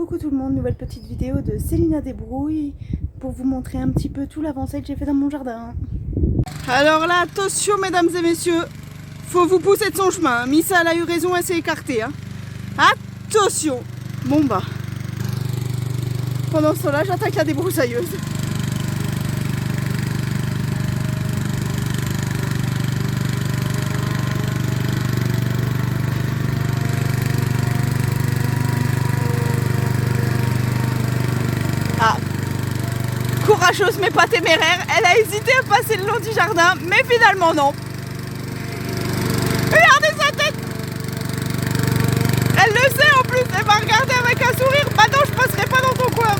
Coucou tout le monde, nouvelle petite vidéo de Célina Débrouille pour vous montrer un petit peu tout l'avancée que j'ai fait dans mon jardin. Alors là, attention mesdames et messieurs, faut vous pousser de son chemin. Missa elle a eu raison, elle s'est écartée. Hein. Attention. Bon bah, pendant ce temps-là, j'attaque la débroussailleuse. Ah, courageuse mais pas téméraire, elle a hésité à passer le long du jardin, mais finalement non. Regardez sa tête. Elle le sait en plus, elle va regarder avec un sourire. Bah non, je passerai pas dans ton coin.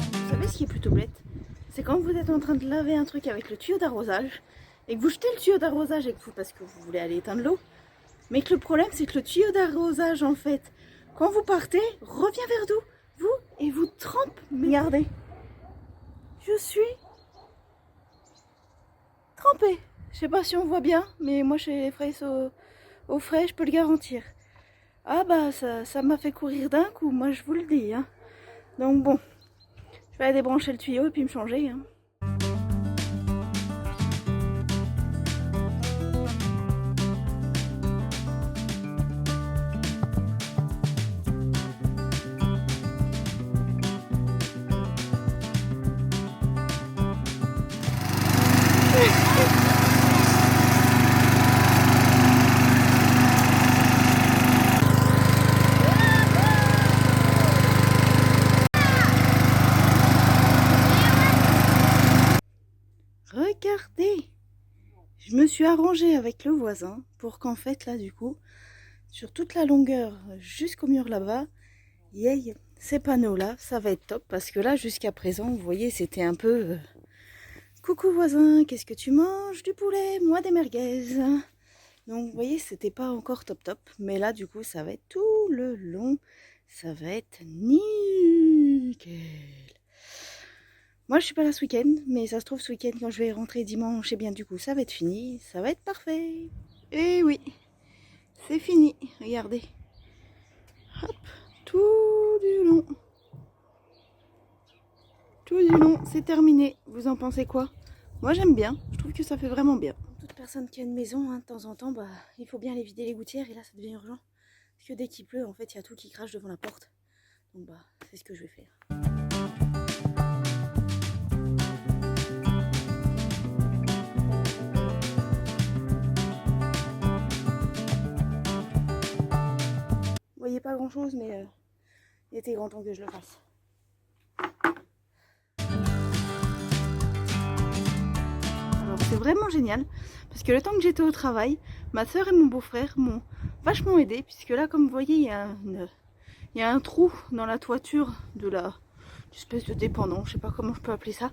Vous savez ce qui est plutôt bête? C'est quand vous êtes en train de laver un truc avec le tuyau d'arrosage et que vous jetez le tuyau d'arrosage parce que vous voulez aller éteindre l'eau, mais que le problème c'est que le tuyau d'arrosage en fait, quand vous partez, revient vers vous et vous trempe. Regardez, je suis trempée. Je sais pas si on voit bien, mais moi j'ai les fraises au frais, je peux le garantir. Ah bah ça m'a fait courir d'un coup, moi je vous le dis. Hein. Donc bon. Je vais aller débrancher le tuyau et puis me changer. Hein. Regardez, je me suis arrangée avec le voisin pour qu'en fait là du coup, sur toute la longueur jusqu'au mur là-bas, il y ait ces panneaux là, ça va être top parce que là jusqu'à présent, vous voyez, c'était un peu coucou voisin, qu'est-ce que tu manges? Du poulet, moi des merguez. Donc vous voyez, c'était pas encore top, mais là du coup, ça va être tout le long, ça va être nickel. Moi, je suis pas là ce week-end, mais ça se trouve ce week-end, quand je vais rentrer dimanche, et bien du coup, ça va être fini. Ça va être parfait. Et oui, c'est fini. Regardez. Hop, tout du long. Tout du long, c'est terminé. Vous en pensez quoi? Moi, j'aime bien. Je trouve que ça fait vraiment bien. Toute personne qui a une maison, hein, de temps en temps, bah, il faut bien aller vider les gouttières. Et là, ça devient urgent. Parce que dès qu'il pleut, en fait, il y a tout qui crache devant la porte. Donc, bah, c'est ce que je vais faire. Vous voyez pas grand chose, mais il était grand temps que je le fasse. Alors c'est vraiment génial parce que le temps que j'étais au travail, ma soeur et mon beau-frère m'ont vachement aidé puisque là, comme vous voyez, il y a un trou dans la toiture de espèce de dépendant, je sais pas comment je peux appeler ça,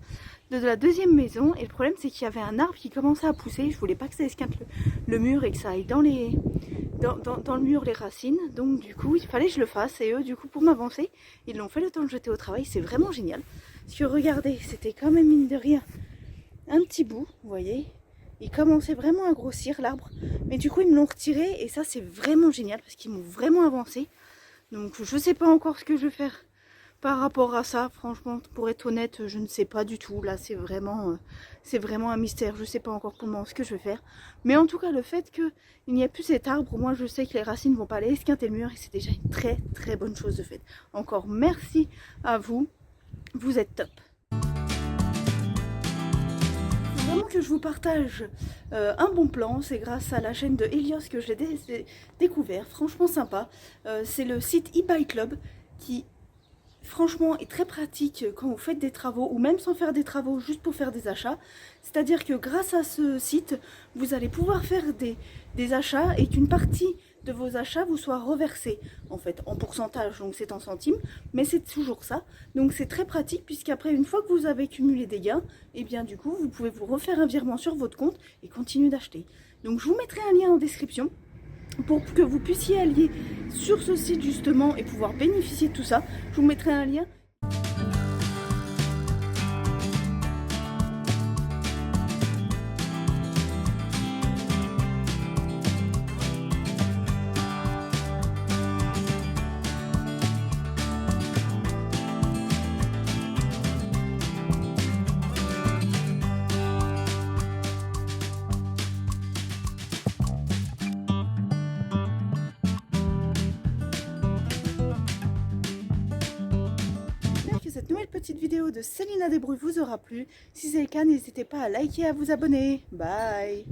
de la deuxième maison. Et le problème c'est qu'il y avait un arbre qui commençait à pousser. Je voulais pas que ça esquinte le mur et que ça aille dans le mur les racines, donc du coup il fallait que je le fasse et eux du coup pour m'avancer ils l'ont fait le temps que j'étais au travail. C'est vraiment génial parce que regardez, c'était quand même mine de rien un petit bout, vous voyez, il commençait vraiment à grossir l'arbre, mais du coup ils me l'ont retiré et ça c'est vraiment génial parce qu'ils m'ont vraiment avancé. Donc je sais pas encore ce que je vais faire par rapport à ça, franchement, pour être honnête, je ne sais pas du tout. Là, c'est vraiment un mystère. Je ne sais pas encore ce que je vais faire. Mais en tout cas, le fait qu'il n'y ait plus cet arbre, moi, je sais que les racines ne vont pas aller esquinter le mur et c'est déjà une très très bonne chose de fait. Encore merci à vous. Vous êtes top. Vraiment que je vous partage un bon plan, c'est grâce à la chaîne de Elios que je l'ai découvert, franchement sympa. C'est le site eBay Club qui franchement est très pratique quand vous faites des travaux ou même sans faire des travaux, juste pour faire des achats. C'est-à-dire que grâce à ce site, vous allez pouvoir faire des achats et qu'une partie de vos achats vous soit reversée en fait en pourcentage, donc c'est en centimes, mais c'est toujours ça. Donc c'est très pratique puisqu'après, une fois que vous avez cumulé des gains, et bien du coup vous pouvez vous refaire un virement sur votre compte et continuer d'acheter. Donc je vous mettrai un lien en description pour que vous puissiez aller sur ce site justement et pouvoir bénéficier de tout ça. Je vous mettrai un lien. Cette nouvelle petite vidéo de Célina Desbrouilles vous aura plu. Si c'est le cas, n'hésitez pas à liker et à vous abonner. Bye!